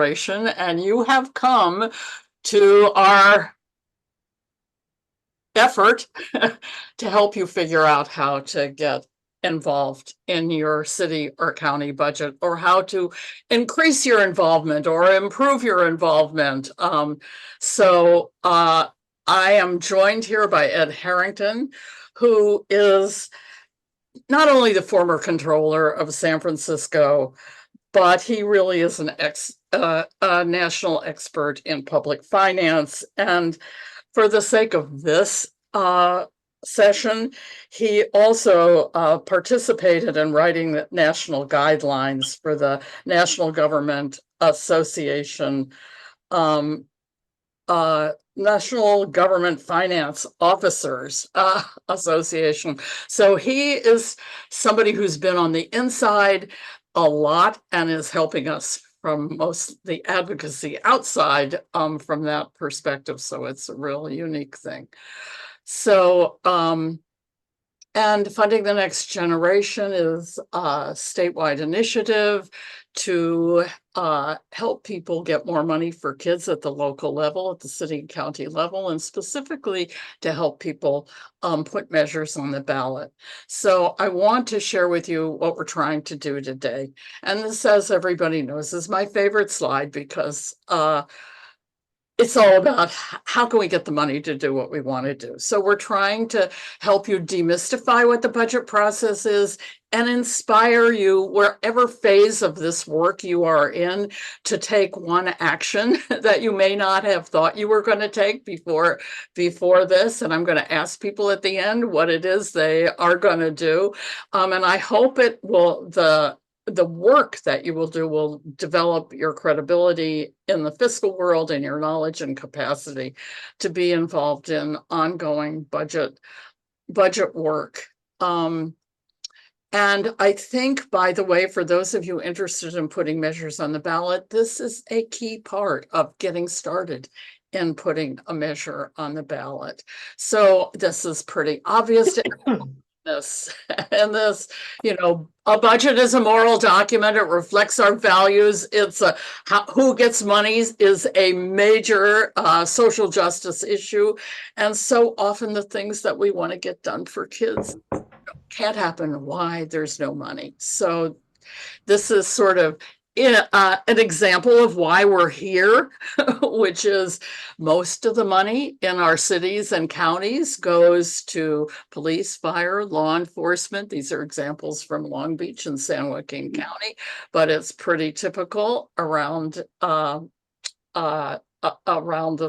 and you have come to our effort to help you figure out how to get involved in your city or county budget, or how to increase your involvement or improve your involvement. I am joined here by Ed Harrington, who is not only the former controller of San Francisco, but he really is a national expert in public finance. And for the sake of this session, he also participated in writing the national guidelines for the National Government Association, National Government Finance Officers Association. So he is somebody who's been on the inside a lot and is helping us from most the advocacy outside from that perspective. So it's a really unique thing. So, and Funding the Next Generation is a statewide initiative to help people get more money for kids at the local level, at the city and county level, and specifically to help people put measures on the ballot. So I want to share with you what we're trying to do today. And this, as everybody knows, is my favorite slide because it's all about how can we get the money to do what we want to do. So we're trying to help you demystify what the budget process is and inspire you, wherever phase of this work you are in, to take one action that you may not have thought you were going to take before this. And I'm going to ask people at the end what it is they are going to do. And I hope it will, the work that you will do will develop your credibility in the fiscal world and your knowledge and capacity to be involved in ongoing budget work. And I think, by the way, for those of you interested in putting measures on the ballot, this is a key part of getting started in putting a measure on the ballot. So this is pretty obvious to this, and this, you know, a budget is a moral document. It reflects our values. It's who gets monies is a major social justice issue. And so often the things that we want to get done for kids can't happen. Why? There's no money. So this is sort of an example of why we're here, which is most of the money in our cities and counties goes to police, fire, law enforcement. These are examples from Long Beach and San Joaquin County, but it's pretty typical around the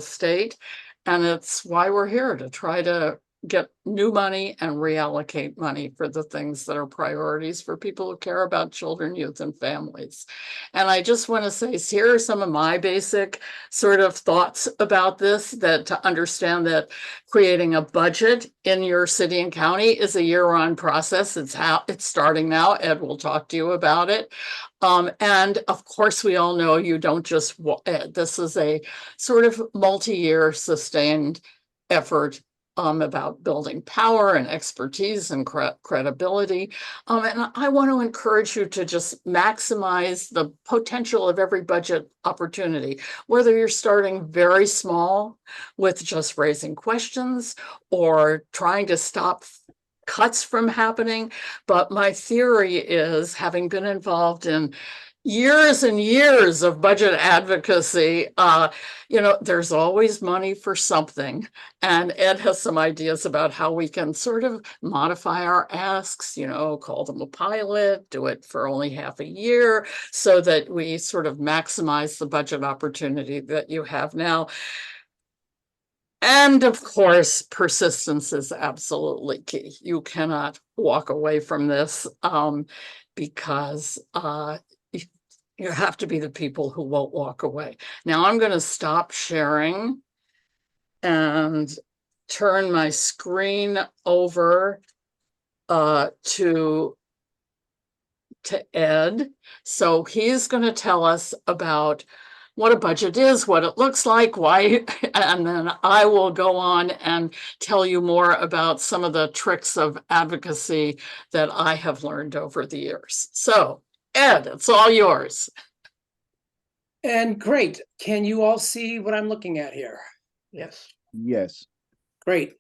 state. And it's why we're here, to try to get new money and reallocate money for the things that are priorities for people who care about children, youth, and families. And I just want to say, here are some of my basic sort of thoughts about this, that to understand that creating a budget in your city and county is a year-round process. It's starting now. Ed will talk to you about it. And of course, we all know you don't just, this is a sort of multi-year sustained effort about building power and expertise and credibility. And I want to encourage you to just maximize the potential of every budget opportunity, whether you're starting very small with just raising questions or trying to stop cuts from happening. But my theory is, having been involved in years and years of budget advocacy, you know, there's always money for something. And Ed has some ideas about how we can sort of modify our asks, you know, call them a pilot, do it for only half a year, so that we sort of maximize the budget opportunity that you have now. And of course, persistence is absolutely key. You cannot walk away from this because you have to be the people who won't walk away. Now I'm going to stop sharing and turn my screen over to Ed. So he's going to tell us about what a budget is, what it looks like, why, and then I will go on and tell you more about some of the tricks of advocacy that I have learned over the years. So Ed, it's all yours. And great. Can you all see what I'm looking at here? Yes. Yes. Great.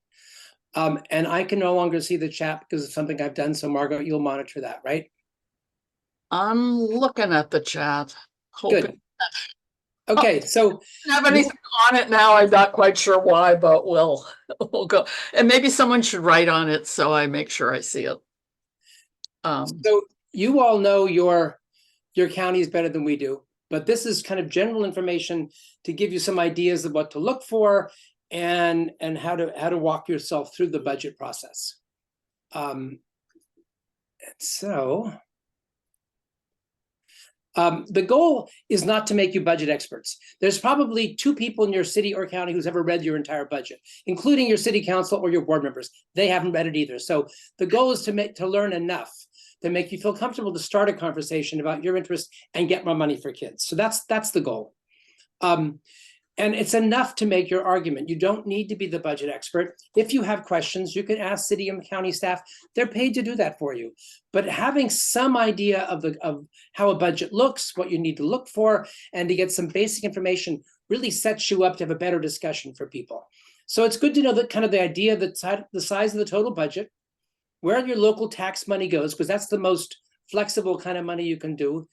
And I can no longer see the chat because of something I've done. So Margaret, you'll monitor that, right? I'm looking at the chat, hoping. Good. Okay, so Have anything on it now? I'm not quite sure why, but we'll go. And maybe someone should write on it so I make sure I see it. so you all know your counties better than we do, but this is kind of general information to give you some ideas of what to look for and how to walk yourself through the budget process. The goal is not to make you budget experts. There's probably 2 people in your city or county who's ever read your entire budget, including your city council or your board members. They haven't read it either. So the goal is to learn enough to make you feel comfortable to start a conversation about your interest and get more money for kids. So that's the goal. And it's enough to make your argument. You don't need to be the budget expert. If you have questions, you can ask city and county staff. They're paid to do that for you. But having some idea of how a budget looks, what you need to look for, and to get some basic information really sets you up to have a better discussion for people. So it's good to know that kind of the idea of the size of the total budget, where your local tax money goes, because that's the most flexible kind of money you can do.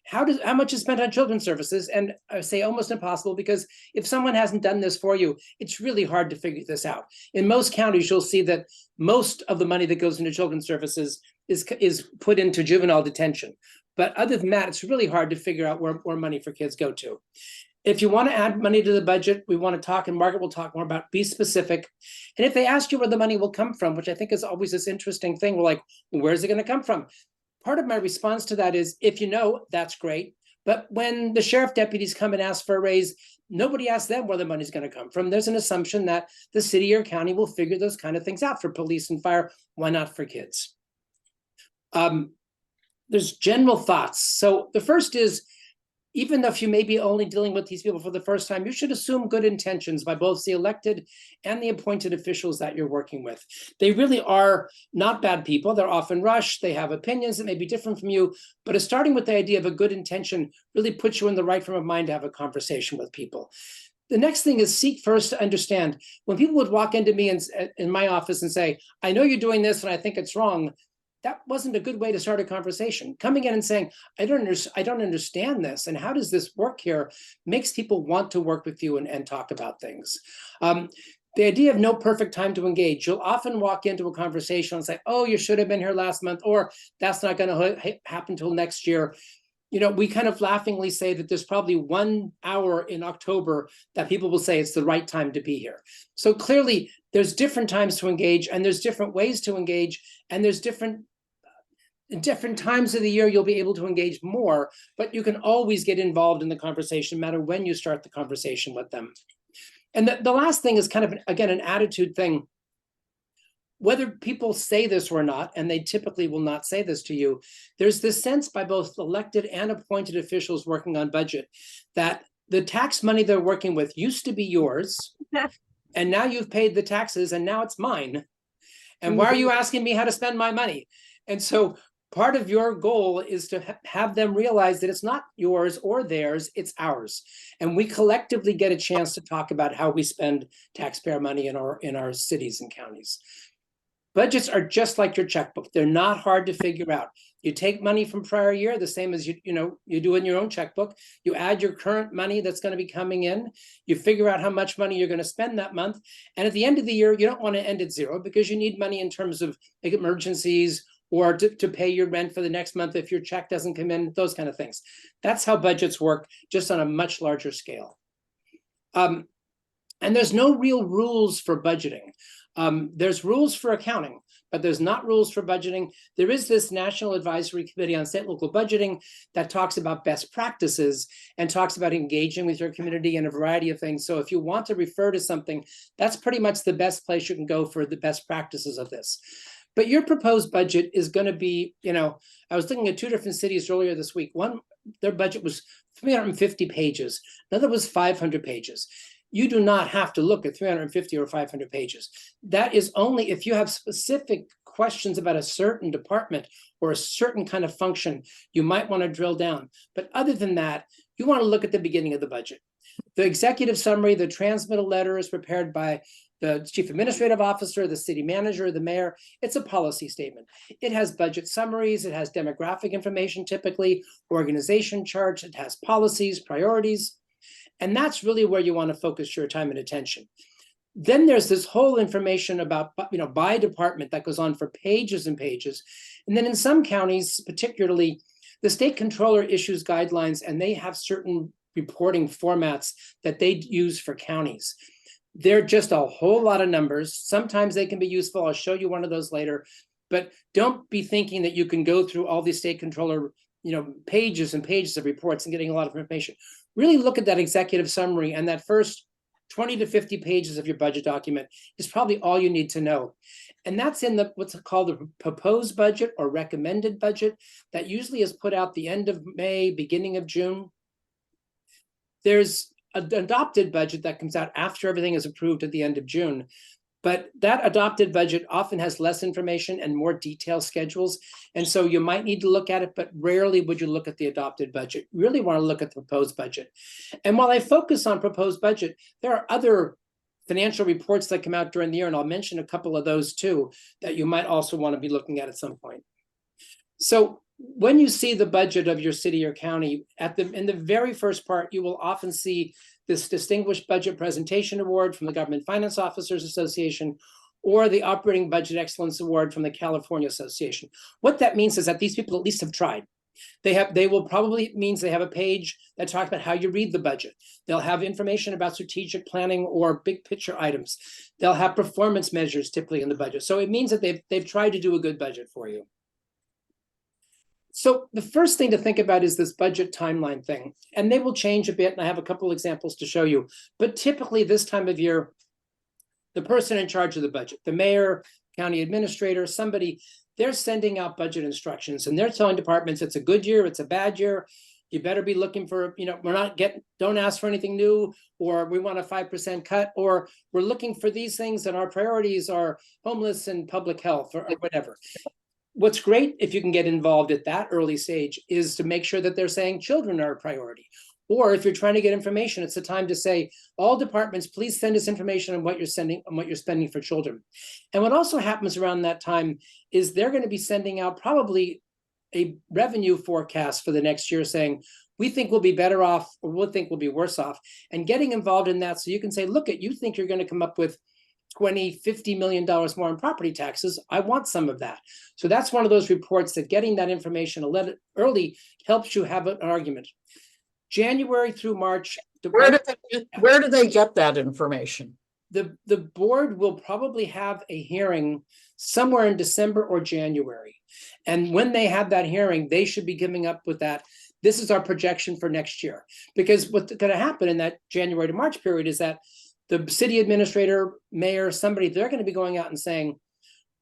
How much is spent on children's services? And I say almost impossible, because if someone hasn't done this for you, it's really hard to figure this out. In most counties, you'll see that most of the money that goes into children's services is put into juvenile detention. But other than that, it's really hard to figure out where money for kids go to. If you want to add money to the budget, we want to talk, and Margaret will talk more about, be specific. And if they ask you where the money will come from, which I think is always this interesting thing, we're like, well, where's it going to come from? Part of my response to that is, if you know, that's great. But when the sheriff deputies come and ask for a raise, nobody asks them where the money's going to come from. There's an assumption that the city or county will figure those kind of things out for police and fire. Why not for kids? There's general thoughts. So the first is, even if you may be only dealing with these people for the first time, you should assume good intentions by both the elected and the appointed officials that you're working with. They really are not bad people. They're often rushed. They have opinions that may be different from you, but starting with the idea of a good intention really puts you in the right frame of mind to have a conversation with people. The next thing is seek first to understand. When people would walk into me in my office and say, I know you're doing this and I think it's wrong, that wasn't a good way to start a conversation. Coming in and saying, I don't understand this, and how does this work here, makes people want to work with you and talk about things. The idea of no perfect time to engage. You'll often walk into a conversation and say, oh, you should have been here last month, or that's not going to happen till next year. You know, we kind of laughingly say that there's probably 1 hour in October that people will say it's the right time to be here. So clearly there's different times to engage, and there's different ways to engage, and there's different times of the year you'll be able to engage more, but you can always get involved in the conversation, no matter when you start the conversation with them. And the last thing is kind of, again, an attitude thing. Whether people say this or not, and they typically will not say this to you, there's this sense by both elected and appointed officials working on budget that the tax money they're working with used to be yours, and now you've paid the taxes, and now it's mine. And why are you asking me how to spend my money? And so part of your goal is to have them realize that it's not yours or theirs, it's ours. And we collectively get a chance to talk about how we spend taxpayer money in our cities and counties. Budgets are just like your checkbook. They're not hard to figure out. You take money from prior year, the same as you do in your own checkbook. You add your current money that's going to be coming in. You figure out how much money you're going to spend that month. And at the end of the year, you don't want to end at zero, because you need money in terms of emergencies, or to pay your rent for the next month if your check doesn't come in, those kind of things. That's how budgets work, just on a much larger scale. And there's no real rules for budgeting. There's rules for accounting, but there's not rules for budgeting. There is this National Advisory Committee on State and Local Budgeting that talks about best practices and talks about engaging with your community in a variety of things. So if you want to refer to something, that's pretty much the best place you can go for the best practices of this. But your proposed budget is going to be, I was looking at 2 different cities earlier this week. One, their budget was 350 pages. Another was 500 pages. You do not have to look at 350 or 500 pages. That is only if you have specific questions about a certain department or a certain kind of function, you might want to drill down. But other than that, you want to look at the beginning of the budget. The executive summary, the transmittal letter is prepared by the chief administrative officer, the city manager, the mayor. It's a policy statement. It has budget summaries, it has demographic information, typically organization charts, it has policies, priorities, and that's really where you want to focus your time and attention. Then there's this whole information about, by department that goes on for pages and pages. And then in some counties, particularly, the state controller issues guidelines and they have certain reporting formats that they use for counties. They're just a whole lot of numbers. Sometimes they can be useful. I'll show you one of those later, but don't be thinking that you can go through all these state controller, pages and pages of reports and getting a lot of information. Really look at that executive summary, and that first 20 to 50 pages of your budget document is probably all you need to know. And that's in what's called the proposed budget or recommended budget that usually is put out the end of May, beginning of June. There's an adopted budget that comes out after everything is approved at the end of June. But that adopted budget often has less information and more detailed schedules. And so you might need to look at it, but rarely would you look at the adopted budget. You really want to look at the proposed budget. And while I focus on proposed budget, there are other financial reports that come out during the year, and I'll mention a couple of those too, that you might also want to be looking at some point. So when you see the budget of your city or county, in the very first part, you will often see this Distinguished Budget Presentation Award from the Government Finance Officers Association, or the Operating Budget Excellence Award from the California Association. What that means is that these people at least have tried. They will probably means they have a page that talks about how you read the budget. They'll have information about strategic planning or big picture items. They'll have performance measures typically in the budget. So it means that they've tried to do a good budget for you. So the first thing to think about is this budget timeline thing, and they will change a bit, and I have a couple examples to show you. But typically this time of year, the person in charge of the budget, the mayor, county administrator, somebody, they're sending out budget instructions, and they're telling departments it's a good year, it's a bad year. You better be looking for, don't ask for anything new, or we want a 5% cut, or we're looking for these things, and our priorities are homeless and public health, or whatever. What's great if you can get involved at that early stage is to make sure that they're saying children are a priority. Or if you're trying to get information, it's the time to say, all departments, please send us information on what you're sending, on what you're spending for children. And what also happens around that time is they're going to be sending out probably a revenue forecast for the next year saying, we think we'll be better off, or we'll think we'll be worse off, and getting involved in that. So you can say, look, you think you're going to come up with $20–50 million more in property taxes. I want some of that. So that's one of those reports that getting that information early helps you have an argument. January through March. Where do they get that information? The board will probably have a hearing somewhere in December or January. And when they have that hearing, they should be giving up with that. This is our projection for next year. Because what's going to happen in that January to March period is that the city administrator, mayor, somebody, they're going to be going out and saying,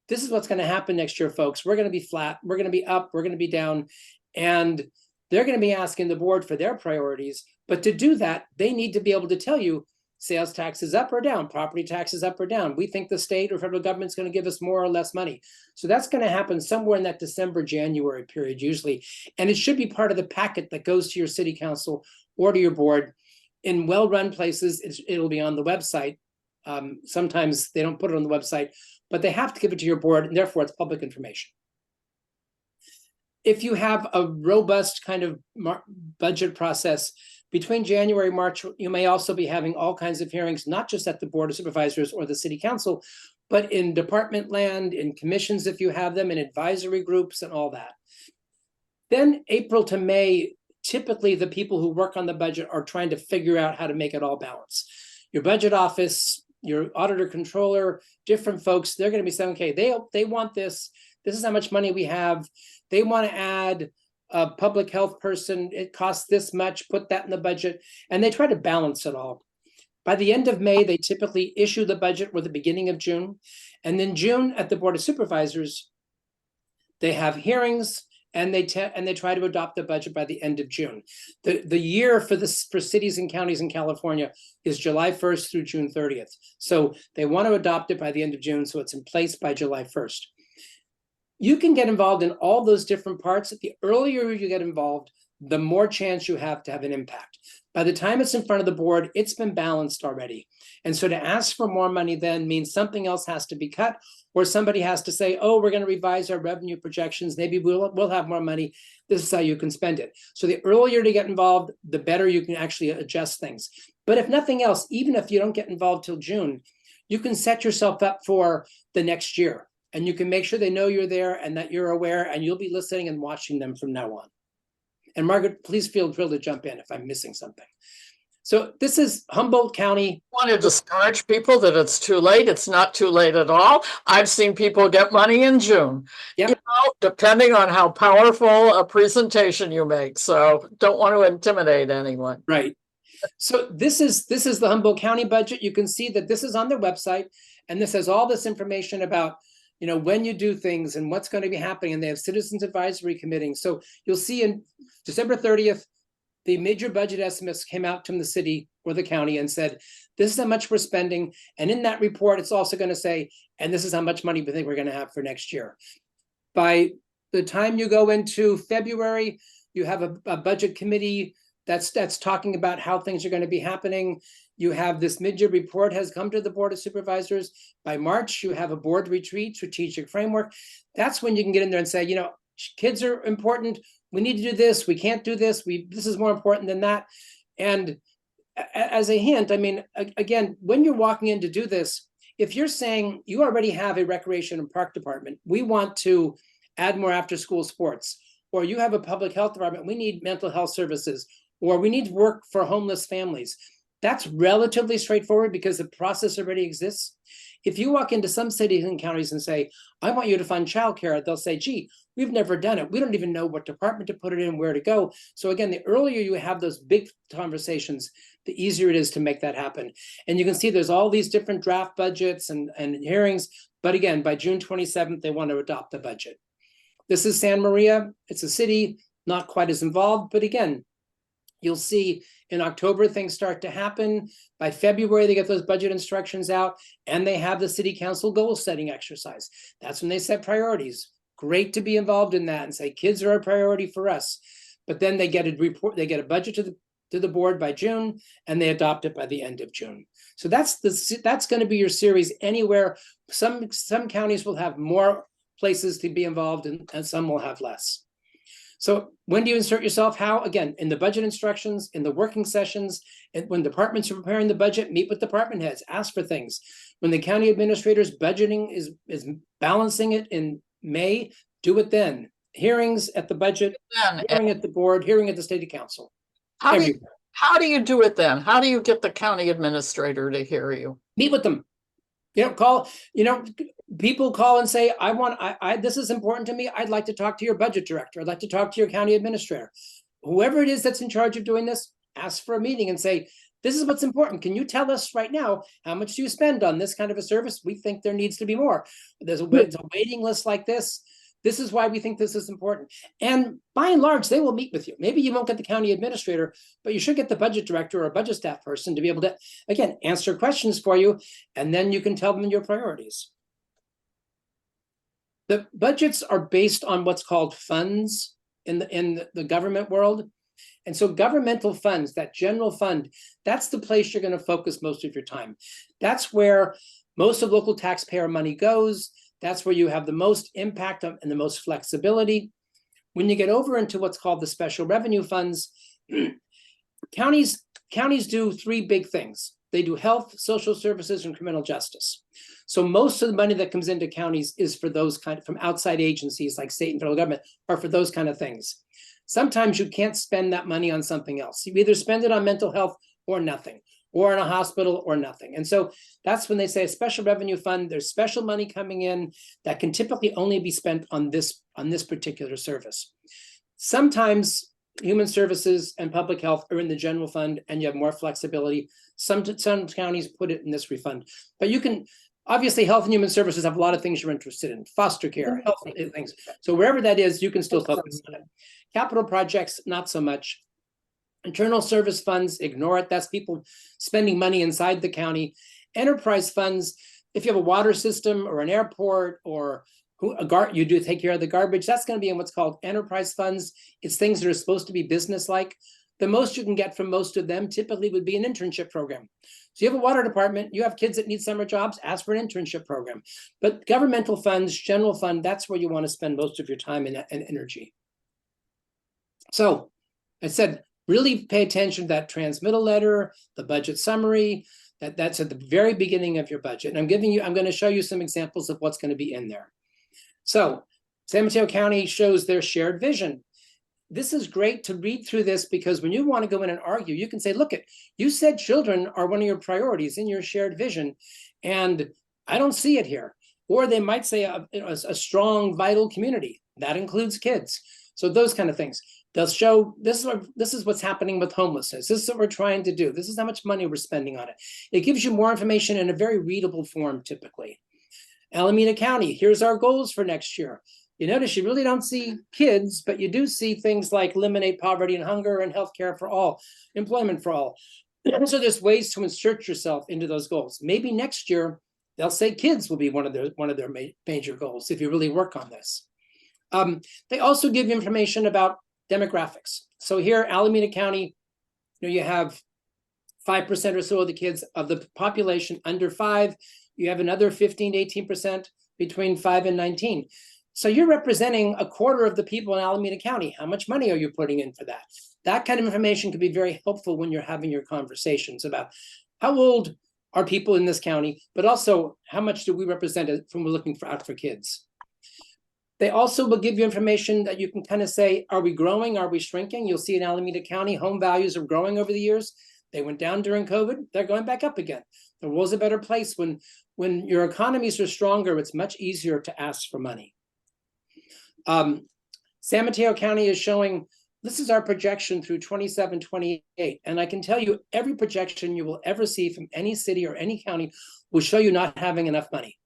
this is what's going to happen next year, folks. We're going to be flat. We're going to be up. We're going to be down. And they're going to be asking the board for their priorities. But to do that, they need to be able to tell you sales taxes up or down, property taxes up or down. We think the state or federal government's going to give us more or less money. So that's going to happen somewhere in that December, January period, usually. And it should be part of the packet that goes to your city council or to your board. In well-run places, it'll be on the website. Sometimes they don't put it on the website, but they have to give it to your board, and therefore it's public information. If you have a robust kind of budget process, between January and March, you may also be having all kinds of hearings, not just at the Board of Supervisors or the City Council, but in department land, in commissions if you have them, in advisory groups and all that. Then April to May, typically the people who work on the budget are trying to figure out how to make it all balance. Your budget office, your auditor controller, different folks, they're going to be saying, okay, they want this. This is how much money we have. They want to add a public health person. It costs this much, put that in the budget. And they try to balance it all. By the end of May, they typically issue the budget or the beginning of June. And then June at the Board of Supervisors, they have hearings, and they try to adopt the budget by the end of June. The year for cities and counties in California is July 1st through June 30th. So they want to adopt it by the end of June, so it's in place by July 1st. You can get involved in all those different parts. The earlier you get involved, the more chance you have to have an impact. By the time it's in front of the board, it's been balanced already. And so to ask for more money then means something else has to be cut, or somebody has to say, oh, we're going to revise our revenue projections. Maybe we'll have more money. This is how you can spend it. So the earlier to get involved, the better you can actually adjust things. But if nothing else, even if you don't get involved till June, you can set yourself up for the next year. And you can make sure they know you're there and that you're aware, and you'll be listening and watching them from now on. And Margaret, please feel free to jump in if I'm missing something. So this is Humboldt County. I want to discourage people that it's too late. It's not too late at all. I've seen people get money in June, Yep. you know, depending on how powerful a presentation you make. So don't want to intimidate anyone. Right. So this is the Humboldt County budget. You can see that this is on their website, and this has all this information about, you know, when you do things and what's going to be happening. And they have citizens advisory committee. So you'll see in December 30th, the major budget estimates came out from the city or the county and said, this is how much we're spending. And in that report, it's also going to say, and this is how much money we think we're going to have for next year. By the time you go into February, you have a budget committee that's talking about how things are going to be happening. You have this mid-year report has come to the Board of Supervisors. By March, you have a board retreat, strategic framework. That's when you can get in there and say, you know, kids are important. We need to do this. We can't do this. This is more important than that. And as a hint, I mean, again, when you're walking in to do this, if you're saying you already have a recreation and park department, we want to add more after-school sports, or you have a public health department, we need mental health services, or we need work for homeless families. That's relatively straightforward because the process already exists. If you walk into some cities and counties and say, I want you to fund childcare, they'll say, gee, we've never done it. We don't even know what department to put it in, where to go. So again, the earlier you have those big conversations, the easier it is to make that happen. And you can see there's all these different draft budgets and hearings. But again, by June 27th, they want to adopt the budget. This is San Maria. It's a city, not quite as involved, but again, you'll see in October, things start to happen. By February, they get those budget instructions out, and they have the city council goal setting exercise. That's when they set priorities. Great to be involved in that and say, kids are a priority for us. But then they get a report, they get a budget to the board by June, and they adopt it by the end of June. So that's going to be your series anywhere. Some counties will have more places to be involved in, and some will have less. So when do you insert yourself? How? Again, in the budget instructions, in the working sessions, and when departments are preparing the budget, meet with department heads, ask for things. When the county administrator's budgeting is balancing it in May, do it then. Hearings at the budget, hearing at the board, hearing at the state council. How do you do it then? How do you get the county administrator to hear you? Meet with them. People call and say, this is important to me. I'd like to talk to your budget director. I'd like to talk to your county administrator. Whoever it is that's in charge of doing this, ask for a meeting and say, this is what's important. Can you tell us right now, how much do you spend on this kind of a service? We think there needs to be more. There's a waiting list like this. This is why we think this is important. And by and large, they will meet with you. Maybe you won't get the county administrator, but you should get the budget director or a budget staff person to be able to, again, answer questions for you. And then you can tell them your priorities. The budgets are based on what's called funds in the government world. And so governmental funds, that general fund, that's the place you're going to focus most of your time. That's where most of local taxpayer money goes. That's where you have the most impact and the most flexibility. When you get over into what's called the special revenue funds, counties do three big things. They do health, social services, and criminal justice. So most of the money that comes into counties is for those from outside agencies like state and federal government, or for those kind of things. Sometimes you can't spend that money on something else. You either spend it on mental health or nothing, or in a hospital or nothing. And so that's when they say a special revenue fund, there's special money coming in that can typically only be spent on this particular service. Sometimes human services and public health are in the general fund and you have more flexibility. Some counties put it in this refund, but you can, obviously health and human services have a lot of things you're interested in, foster care, health things. So wherever that is, you can still focus on it. Capital projects, not so much. Internal service funds, ignore it. That's people spending money inside the county. Enterprise funds, if you have a water system or an airport or You do take care of the garbage. That's going to be in what's called enterprise funds. It's things that are supposed to be business-like. The most you can get from most of them typically would be an internship program. So you have a water department, you have kids that need summer jobs, ask for an internship program. But governmental funds, general fund, that's where you want to spend most of your time and energy. So I said, really pay attention to that transmittal letter, the budget summary, that's at the very beginning of your budget. And I'm going to show you some examples of what's going to be in there. So San Mateo County shows their shared vision. This is great to read through this because when you want to go in and argue, you can say, look, you said children are one of your priorities in your shared vision, and I don't see it here. Or they might say a strong, vital community. That includes kids. So those kind of things. They'll show this is what's happening with homelessness. This is what we're trying to do. This is how much money we're spending on it. It gives you more information in a very readable form, typically. Alameda County, here's our goals for next year. You notice you really don't see kids, but you do see things like eliminate poverty and hunger and healthcare for all, employment for all. So there's ways to insert yourself into those goals. Maybe next year they'll say kids will be one of their major goals if you really work on this. They also give you information about demographics. So here, Alameda County, you have 5% or so of the kids of the population under 5. You have another 15 to 18% between 5 and 19. So you're representing a quarter of the people in Alameda County. How much money are you putting in for that? That kind of information can be very helpful when you're having your conversations about how old are people in this county, but also how much do we represent when we're looking out for kids. They also will give you information that you can kind of say, are we growing? Are we shrinking? You'll see in Alameda County, home values are growing over the years. They went down during COVID. They're going back up again. The world's a better place. When your economies are stronger, it's much easier to ask for money. San Mateo County is showing, this is our projection through 27, 28. And I can tell you every projection you will ever see from any city or any county will show you not having enough money.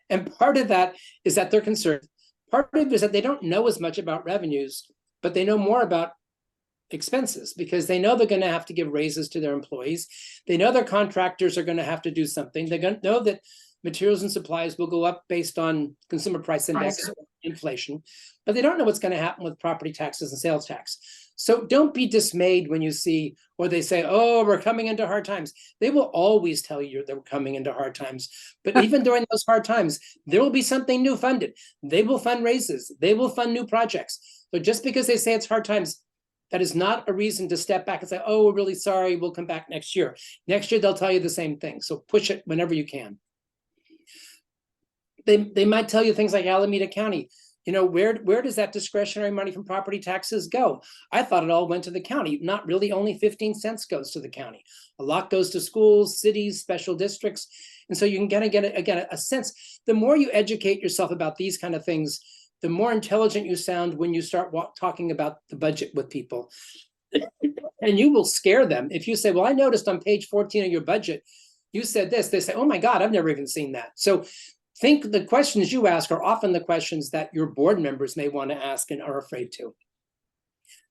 And part of that is that they're concerned. Part of it is that they don't know as much about revenues, but they know more about expenses because they know they're going to have to give raises to their employees. They know their contractors are going to have to do something. They're going to know that materials and supplies will go up based on consumer price index or inflation, but they don't know what's going to happen with property taxes and sales tax. So don't be dismayed when you see, or they say, oh, we're coming into hard times. They will always tell you they're coming into hard times. But even during those hard times, there will be something new funded. They will fund raises. They will fund new projects. So just because they say it's hard times, that is not a reason to step back and say, oh, we're really sorry, we'll come back next year. Next year, they'll tell you the same thing. So push it whenever you can. They might tell you things like Alameda County. Where does that discretionary money from property taxes go? I thought it all went to the county. Not really, only 15 cents goes to the county. A lot goes to schools, cities, special districts. And so you can get a sense. The more you educate yourself about these kind of things, the more intelligent you sound when you start talking about the budget with people. And you will scare them. If you say, well, I noticed on page 14 of your budget, you said this. They say, oh my God, I've never even seen that. So think the questions you ask are often the questions that your board members may want to ask and are afraid to.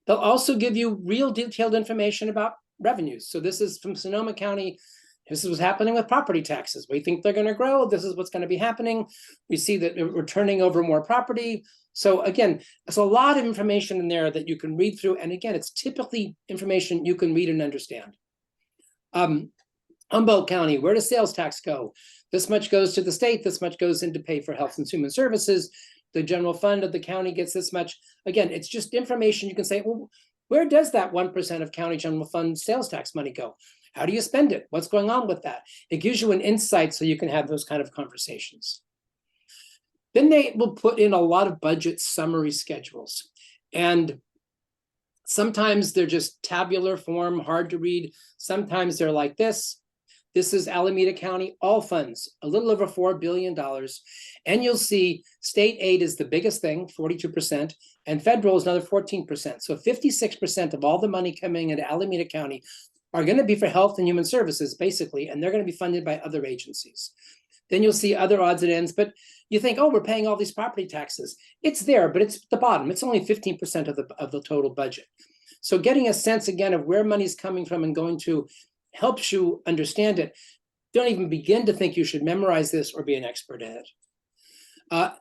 They'll also give you real detailed information about revenues. So this is from Sonoma County. This is what's happening with property taxes. We think they're going to grow. This is what's going to be happening. We see that we're turning over more property. So again, there's a lot of information in there that you can read through. And again, it's typically information you can read and understand. Humboldt County, where does sales tax go? This much goes to the state, this much goes in to pay for health and human services. The general fund of the county gets this much. Again, it's just information you can say, well, where does that 1% of county general fund sales tax money go? How do you spend it? What's going on with that? It gives you an insight so you can have those kind of conversations. Then they will put in a lot of budget summary schedules. And sometimes they're just tabular form, hard to read. Sometimes they're like this. This is Alameda County, all funds, a little over $4 billion. And you'll see state aid is the biggest thing, 42%, and federal is another 14%. So 56% of all the money coming into Alameda County are going to be for health and human services, basically, and they're going to be funded by other agencies. Then you'll see other odds and ends, but you think, oh, we're paying all these property taxes. It's there, but it's at the bottom. It's only 15% of the total budget. So getting a sense, again, of where money's coming from and going to helps you understand it. Don't even begin to think you should memorize this or be an expert at it.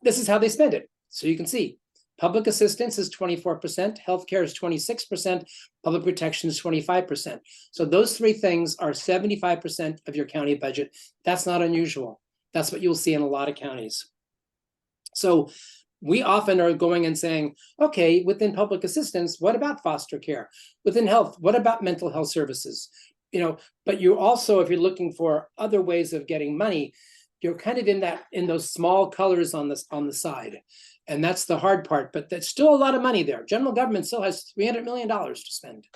This is how they spend it. So you can see public assistance is 24%, healthcare is 26%, public protection is 25%. So those three things are 75% of your county budget. That's not unusual. That's what you'll see in a lot of counties. So we often are going and saying, okay, within public assistance, what about foster care? Within health, what about mental health services? But you also, if you're looking for other ways of getting money, you're kind of in those small colors on the side. And that's the hard part, but there's still a lot of money there. General government still has $300 million to spend.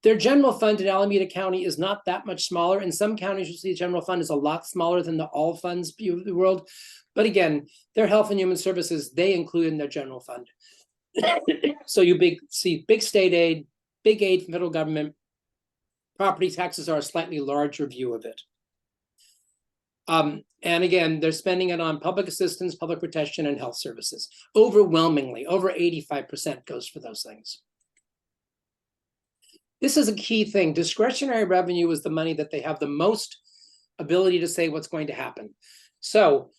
Their general fund in Alameda County is not that much smaller. In some counties, you'll see the general fund is a lot smaller than the all funds view of the world. But again, their health and human services, they include in their general fund. So you see big state aid, big aid from federal government. Property taxes are a slightly larger view of it. And again, they're spending it on public assistance, public protection, and health services. Overwhelmingly, over 85% goes for those things. This is a key thing. Discretionary revenue is the money that they have the most ability to say what's going to happen. So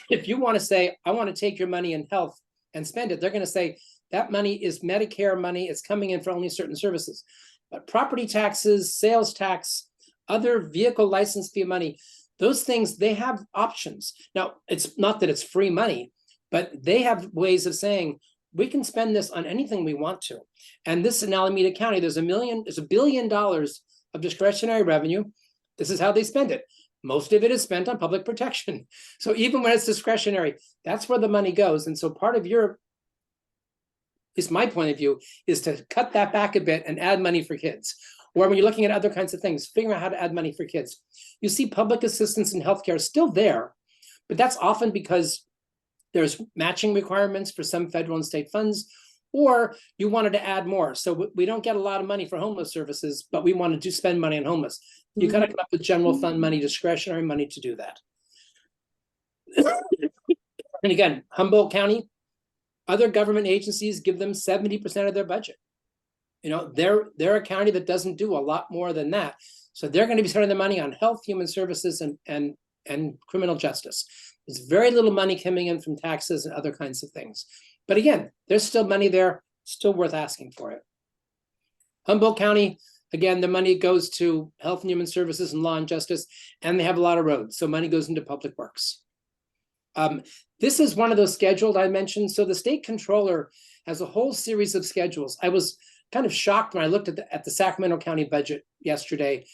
if you want to say, I want to take your money in health and spend it, they're going to say that money is Medicare money. It's coming in for only certain services. But property taxes, sales tax, other vehicle license fee money, those things, they have options. Now, it's not that it's free money, but they have ways of saying, we can spend this on anything we want to. And this in Alameda County, there's $1 billion of discretionary revenue. This is how they spend it. Most of it is spent on public protection. So even when it's discretionary, that's where the money goes. And so part of your, at least my point of view, is to cut that back a bit and add money for kids. Or when you're looking at other kinds of things, figure out how to add money for kids. You see public assistance in healthcare is still there, but that's often because there's matching requirements for some federal and state funds, or you wanted to add more. So we don't get a lot of money for homeless services, but we wanted to spend money on homeless. You got to come up with general fund money, discretionary money to do that. And again, Humboldt County, other government agencies give them 70% of their budget. They're a county that doesn't do a lot more than that. So they're going to be spending their money on health, human services, and criminal justice. There's very little money coming in from taxes and other kinds of things. But again, there's still money there, still worth asking for it. Humboldt County, again, the money goes to health and human services and law and justice, and they have a lot of roads. So money goes into public works. This is one of those scheduled I mentioned. So the state controller has a whole series of schedules. I was kind of shocked when I looked at the Sacramento County budget yesterday,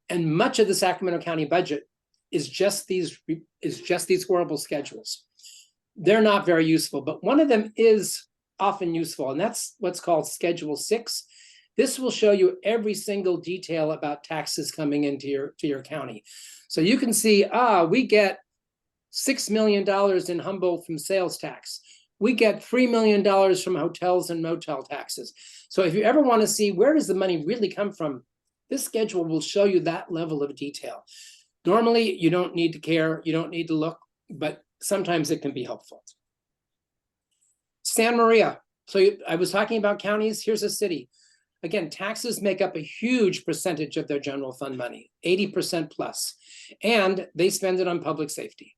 and much of the Sacramento County budget is just these horrible schedules. They're not very useful, but one of them is often useful, and that's what's called Schedule 6. This will show you every single detail about taxes coming into your county. So you can see, we get $6 million in Humboldt from sales tax. We get $3 million from hotels and motel taxes. So if you ever want to see where does the money really come from, this schedule will show you that level of detail. Normally, you don't need to care, you don't need to look, but sometimes it can be helpful. Santa Maria. So I was talking about counties, here's a city. Again, taxes make up a huge percentage of their general fund money, 80% plus, and they spend it on public safety.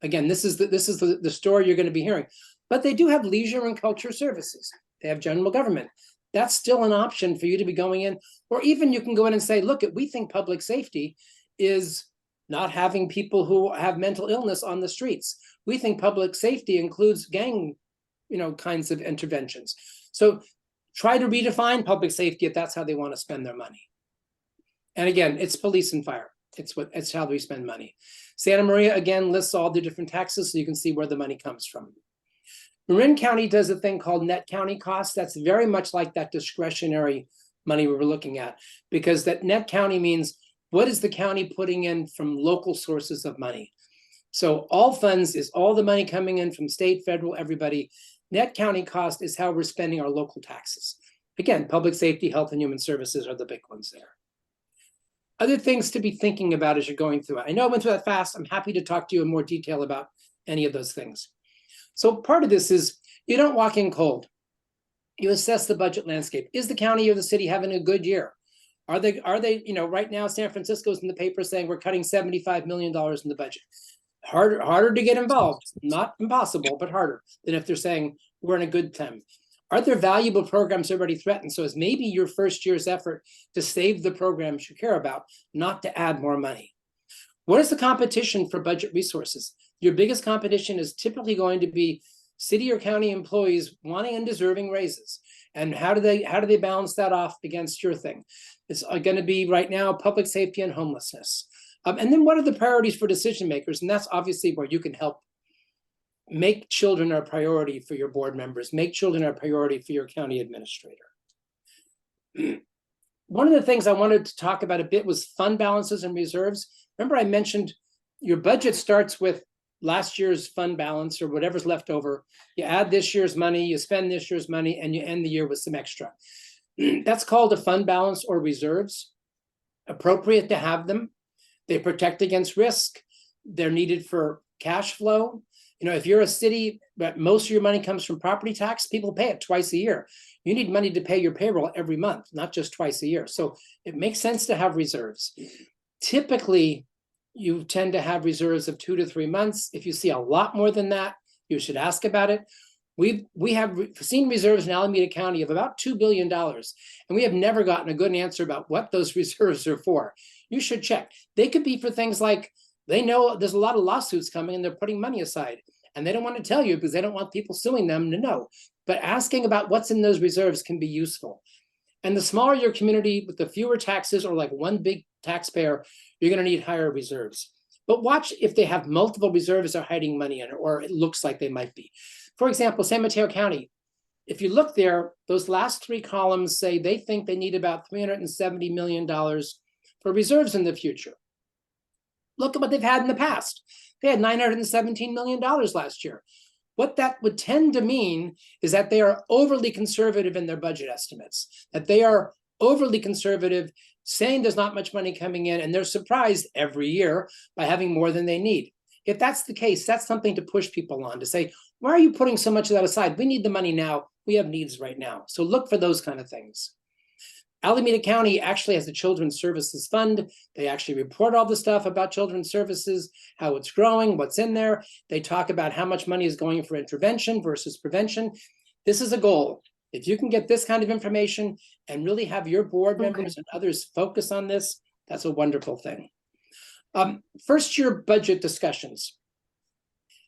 Again, this is the story you're going to be hearing. But they do have leisure and culture services. They have general government. That's still an option for you to be going in. Or even you can go in and say, look, we think public safety is not having people who have mental illness on the streets. We think public safety includes gang, kinds of interventions. So try to redefine public safety if that's how they want to spend their money. And again, it's police and fire. It's how we spend money. Santa Maria, again, lists all the different taxes so you can see where the money comes from. Marin County does a thing called net county costs. That's very much like that discretionary money we were looking at, because that net county means what is the county putting in from local sources of money? So all funds is all the money coming in from state, federal, everybody. Net county cost is how we're spending our local taxes. Again, public safety, health, and human services are the big ones there. Other things to be thinking about as you're going through it. I know I went through that fast. I'm happy to talk to you in more detail about any of those things. So part of this is you don't walk in cold. You assess the budget landscape. Is the county or the city having a good year? Are they, right now San Francisco's in the paper saying we're cutting $75 million in the budget. harder to get involved, not impossible, but harder than if they're saying we're in a good time. Are there valuable programs already threatened? So it's maybe your first year's effort to save the programs you care about, not to add more money. What is the competition for budget resources? Your biggest competition is typically going to be city or county employees wanting and deserving raises. And how do they balance that off against your thing? It's going to be right now public safety and homelessness. And then what are the priorities for decision makers? And that's obviously where you can help. Make children a priority for your board members. Make children a priority for your county administrator. One of the things I wanted to talk about a bit was fund balances and reserves. Remember I mentioned your budget starts with last year's fund balance or whatever's left over. You add this year's money, you spend this year's money, and you end the year with some extra. That's called a fund balance or reserves. Appropriate to have them. They protect against risk. They're needed for cash flow. You know, if you're a city, but most of your money comes from property tax, people pay it twice a year. You need money to pay your payroll every month, not just twice a year. So it makes sense to have reserves. Typically, you tend to have reserves of 2 to 3 months. If you see a lot more than that, you should ask about it. We have seen reserves in Alameda County of about $2 billion, and we have never gotten a good answer about what those reserves are for. You should check. They could be for things like they know there's a lot of lawsuits coming and they're putting money aside, and they don't want to tell you because they don't want people suing them to know. But asking about what's in those reserves can be useful. And the smaller your community with the fewer taxes or like one big taxpayer, you're going to need higher reserves. But watch if they have multiple reserves they're hiding money in, or it looks like they might be. For example, San Mateo County, if you look there, those last 3 columns say they think they need about $370 million for reserves in the future. Look at what they've had in the past. They had $917 million last year. What that would tend to mean is that they are overly conservative in their budget estimates, that they are overly conservative, saying there's not much money coming in, and they're surprised every year by having more than they need. If that's the case, that's something to push people on, to say, why are you putting so much of that aside? We need the money now. We have needs right now. So look for those kind of things. Alameda County actually has a Children's Services Fund. They actually report all the stuff about children's services, how it's growing, what's in there. They talk about how much money is going for intervention versus prevention. This is a goal. If you can get this kind of information and really have your board members and others focus on this, that's a wonderful thing. First year budget discussions.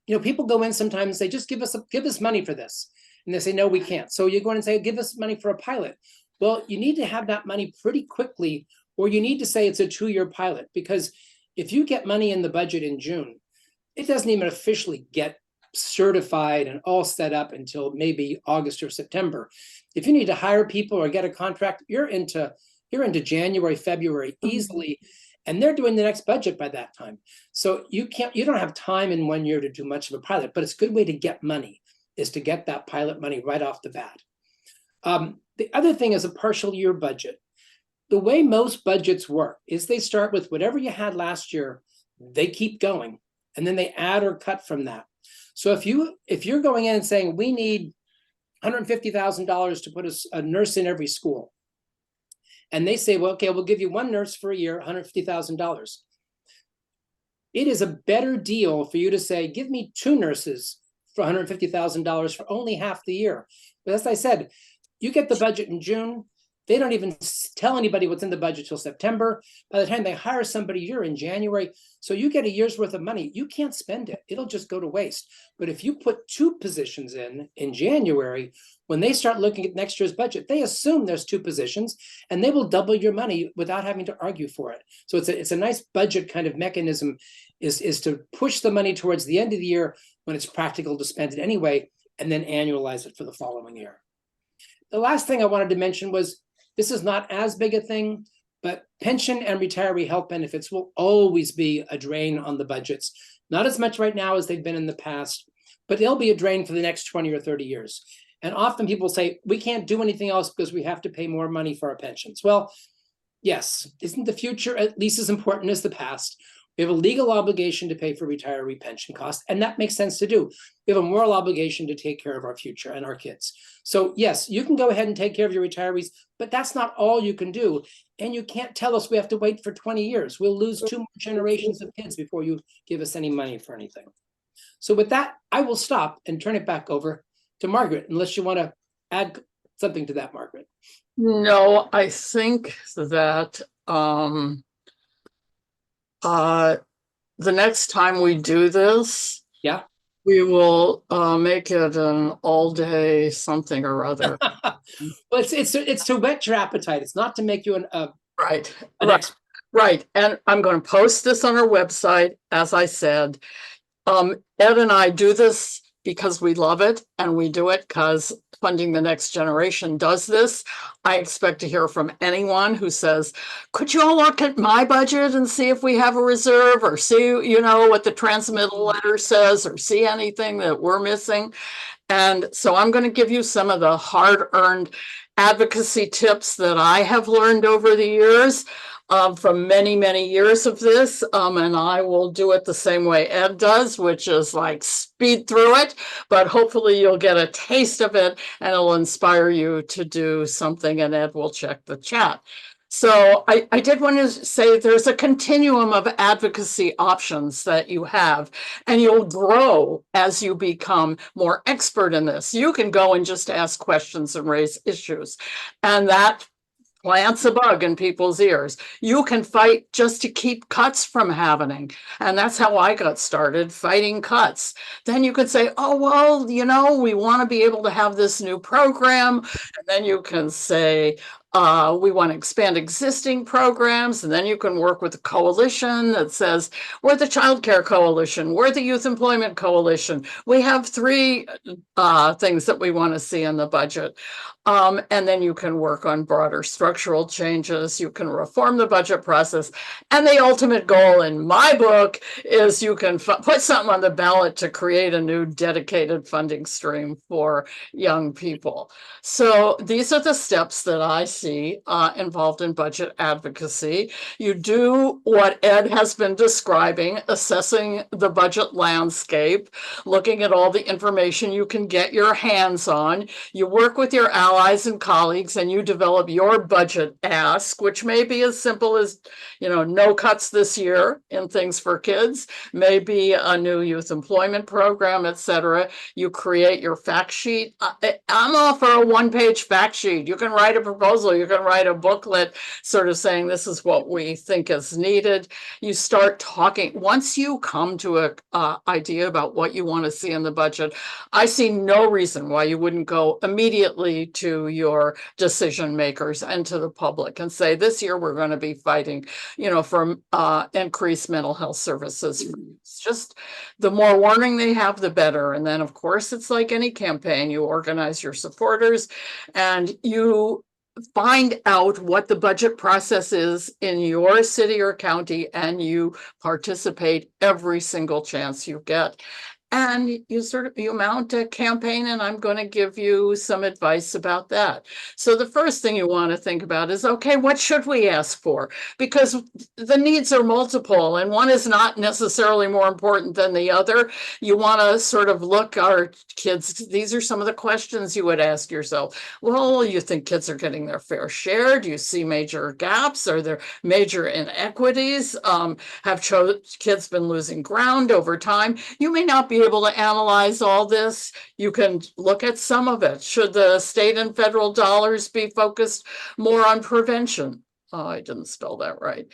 You know, people go in sometimes and say, just give us money for this. And they say, no, we can't. So you go in and say, give us money for a pilot. Well, you need to have that money pretty quickly, or you need to say it's a 2-year pilot, because if you get money in the budget in June, it doesn't even officially get certified and all set up until maybe August or September. If you need to hire people or get a contract, you're into January, February easily, and they're doing the next budget by that time. So you don't have time in 1 year to do much of a pilot, but it's a good way to get money, is to get that pilot money right off the bat. The other thing is a partial year budget. The way most budgets work is they start with whatever you had last year, they keep going, and then they add or cut from that. So if you're going in and saying, we need $150,000 to put a nurse in every school, and they say, well, okay, we'll give you 1 nurse for a year, $150,000. It is a better deal for you to say, give me 2 nurses for $150,000 for only half the year. But as I said, you get the budget in June, they don't even tell anybody what's in the budget till September. By the time they hire somebody, you're in January. So you get a year's worth of money. You can't spend it. It'll just go to waste. But if you put 2 positions in January, when they start looking at next year's budget, they assume there's 2 positions, and they will double your money without having to argue for it. So it's a nice budget kind of mechanism, is to push the money towards the end of the year when it's practical to spend it anyway, and then annualize it for the following year. The last thing I wanted to mention was, this is not as big a thing, but pension and retiree health benefits will always be a drain on the budgets. Not as much right now as they've been in the past, but they'll be a drain for the next 20 or 30 years. And often people say, we can't do anything else because we have to pay more money for our pensions. Well, yes, isn't the future at least as important as the past? We have a legal obligation to pay for retiree pension costs, and that makes sense to do. We have a moral obligation to take care of our future and our kids. So yes, you can go ahead and take care of your retirees, but that's not all you can do. And you can't tell us we have to wait for 20 years. We'll lose 2 more generations of kids before you give us any money for anything. So with that, I will stop and turn it back over to Margaret, unless you want to add something to that, Margaret. No, I think that the next time we do this, Yeah. we will make it an all-day something or other. Well, it's to whet your appetite. It's not to make you Right, an right, expert. right. And I'm going to post this on our website, as I said. Ed and I do this because we love it, and we do it because Funding the Next Generation does this. I expect to hear from anyone who says, could you all look at my budget and see if we have a reserve, or see, you know, what the transmittal letter says, or see anything that we're missing. And so I'm going to give you some of the hard-earned advocacy tips that I have learned over the years, from many, many years of this. And I will do it the same way Ed does, which is like speed through it, but hopefully you'll get a taste of it and it'll inspire you to do something, and Ed will check the chat. So I did want to say there's a continuum of advocacy options that you have, and you'll grow as you become more expert in this. You can go and just ask questions and raise issues, and that plants a bug in people's ears. You can fight just to keep cuts from happening. And that's how I got started, fighting cuts. Then you could say, oh, well, you know, we want to be able to have this new program. And then you can say, we want to expand existing programs. And then you can work with a coalition that says, we're the Child Care Coalition, we're the Youth Employment Coalition. We have 3 things that we want to see in the budget. And then you can work on broader structural changes. You can reform the budget process. And the ultimate goal in my book is you can put something on the ballot to create a new dedicated funding stream for young people. So these are the steps that I see involved in budget advocacy. You do what Ed has been describing, assessing the budget landscape, looking at all the information you can get your hands on. You work with your allies and colleagues, and you develop your budget ask, which may be as simple as, you know, no cuts this year in things for kids, maybe a new youth employment program, etc. You create your fact sheet. I'm all for a one-page fact sheet. You can write a proposal, you can write a booklet sort of saying this is what we think is needed. You start talking. Once you come to a idea about what you want to see in the budget, I see no reason why you wouldn't go immediately to your decision makers and to the public and say, this year we're going to be fighting, you know, for increased mental health services. It's just the more warning they have, the better. And then, of course, it's like any campaign. You organize your supporters and you find out what the budget process is in your city or county, and you participate every single chance you get. And you mount a campaign, and I'm going to give you some advice about that. So the first thing you want to think about is, okay, what should we ask for? Because the needs are multiple, and one is not necessarily more important than the other. You want to sort of look, our kids, these are some of the questions you would ask yourself. Well, you think kids are getting their fair share? Do you see major gaps? Are there major inequities? Have kids been losing ground over time? You may not be able to analyze all this. You can look at some of it. Should the state and federal dollars be focused more on prevention? Oh, I didn't spell that right.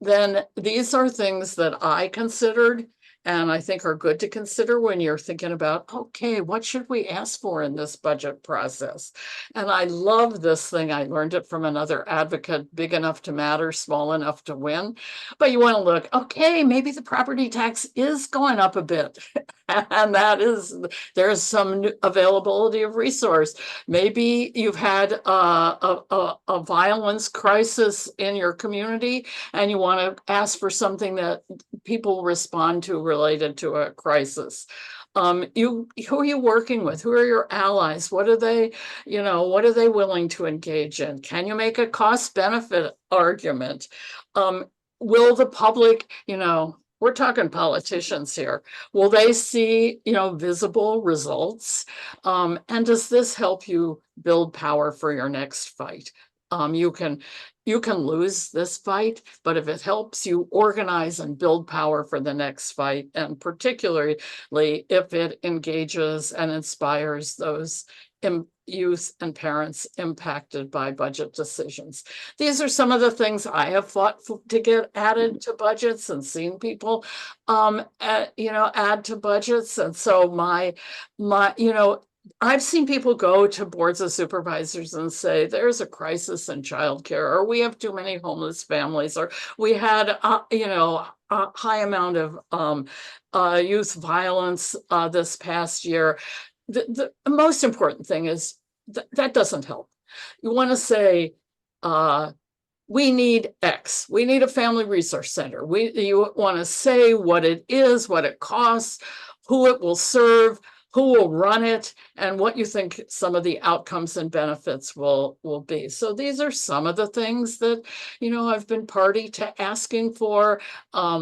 Then these are things that I considered and I think are good to consider when you're thinking about, okay, what should we ask for in this budget process? And I love this thing. I learned it from another advocate, big enough to matter, small enough to win. But you want to look, okay, maybe the property tax is going up a bit. And there's some availability of resource. Maybe you've had a violence crisis in your community and you want to ask for something that people respond to related to a crisis. Who are you working with? Who are your allies? What are they, what are they willing to engage in? Can you make a cost benefit argument? will the public, we're talking politicians here. Will they see, visible results? And does this help you build power for your next fight? You can lose this fight, but if it helps you organize and build power for the next fight, and particularly if it engages and inspires those youth and parents impacted by budget decisions. These are some of the things I have fought to get added to budgets and seen people, add to budgets. And so I've seen people go to boards of supervisors and say, there's a crisis in childcare, or we have too many homeless families, or we had, a high amount of youth violence this past year. The most important thing is that doesn't help. You want to say, we need X. We need a family resource center. You want to say what it is, what it costs, who it will serve, who will run it, and what you think some of the outcomes and benefits will be. So these are some of the things that, I've been party to asking for.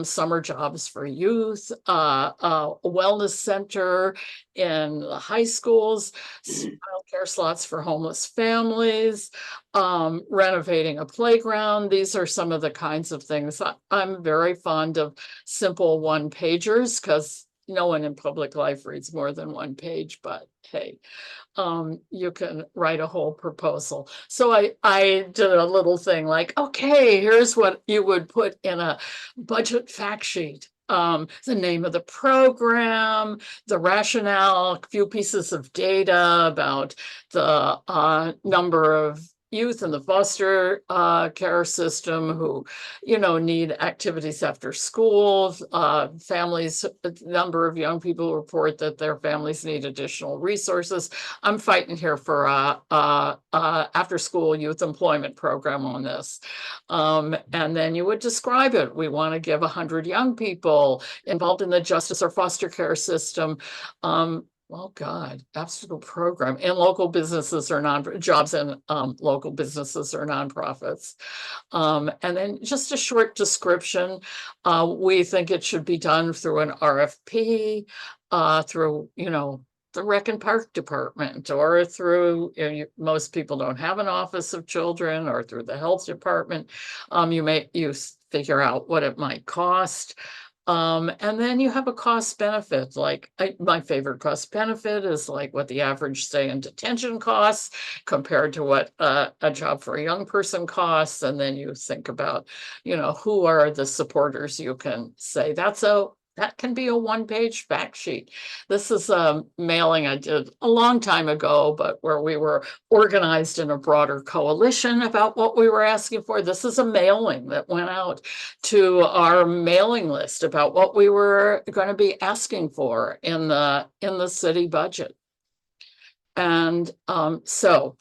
Summer jobs for youth, a wellness center in the high schools, childcare slots for homeless families, renovating a playground. These are some of the kinds of things. I'm very fond of simple one-pagers because no one in public life reads more than one page, but hey, you can write a whole proposal. So I did a little thing like, okay, here's what you would put in a budget fact sheet. The name of the program, the rationale, a few pieces of data about the number of youth in the foster care system who, need activities after school. Families, a number of young people report that their families need additional resources. I'm fighting here for after school youth employment program on this. And then you would describe it. We want to give 100 young people involved in the justice or foster care system after-school program in local businesses or jobs in local businesses or nonprofits. And then just a short description. We think it should be done through an RFP, through, the Rec and Park Department, or through, most people don't have an office of children, or through the health department. You figure out what it might cost. And then you have a cost benefit, my favorite cost benefit is like what the average stay in detention costs compared to what a job for a young person costs. And then you think about, who are the supporters you can say that can be a one-page fact sheet. This is a mailing I did a long time ago, but where we were organized in a broader coalition about what we were asking for. This is a mailing that went out to our mailing list about what we were going to be asking for in the city budget. And so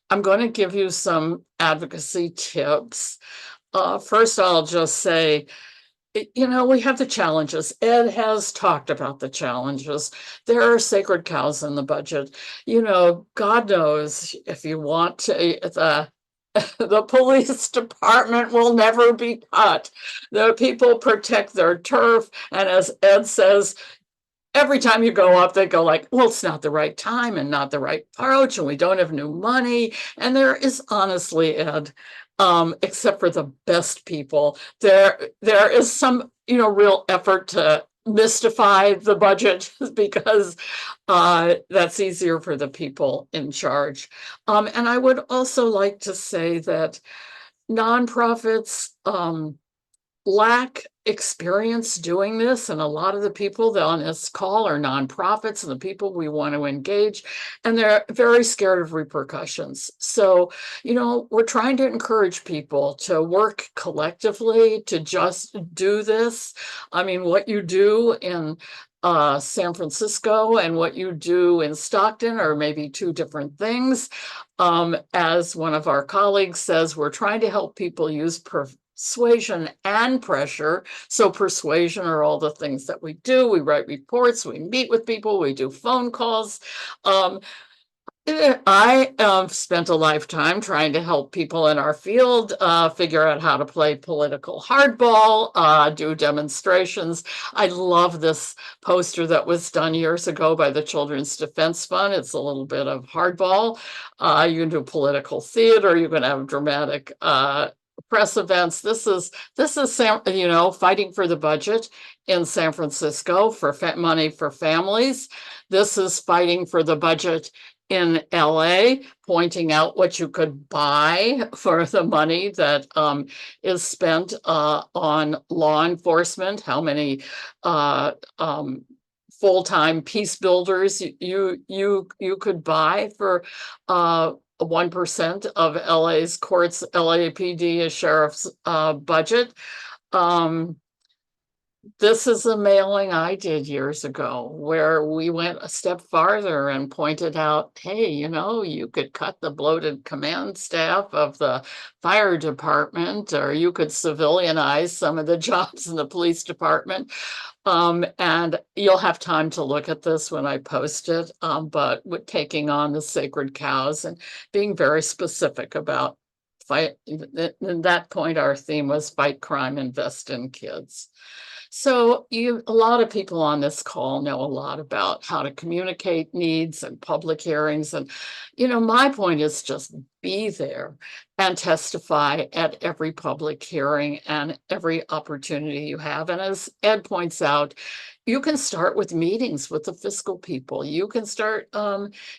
I'm going to give you some advocacy tips. First, I'll just say, we have the challenges. Ed has talked about the challenges. There are sacred cows in the budget. God knows if you want to, the police department will never be cut. The people protect their turf. And as Ed says, every time you go up, they go like, well, it's not the right time and not the right approach, and we don't have new money. And there is honestly, Ed, except for the best people, there is some, real effort to mystify the budget because that's easier for the people in charge. And I would also like to say that nonprofits lack experience doing this, and a lot of the people that on this call are nonprofits and the people we want to engage, and they're very scared of repercussions. So, we're trying to encourage people to work collectively to just do this. I mean, what you do in San Francisco and what you do in Stockton are maybe two different things. As one of our colleagues says, we're trying to help people use persuasion and pressure. So persuasion are all the things that we do. We write reports, we meet with people, we do phone calls. I spent a lifetime trying to help people in our field figure out how to play political hardball, do demonstrations. I love this poster that was done years ago by the Children's Defense Fund. It's a little bit of hardball. You can do political theater. You can have dramatic press events. This is fighting for the budget in San Francisco for money for families. This is fighting for the budget in LA, pointing out what you could buy for the money that is spent on law enforcement, how many full-time peace builders you could buy for 1% of LA's courts, LAPD, a sheriff's budget. This is a mailing I did years ago where we went a step farther and pointed out, hey, you could cut the bloated command staff of the fire department, or you could civilianize some of the jobs in the police department. And you'll have time to look at this when I post it, but with taking on the sacred cows and being very specific about fight. At that point, our theme was fight crime, invest in kids. So a lot of people on this call know a lot about how to communicate needs and public hearings. And, my point is just be there and testify at every public hearing and every opportunity you have. And as Ed points out, you can start with meetings with the fiscal people. You can start,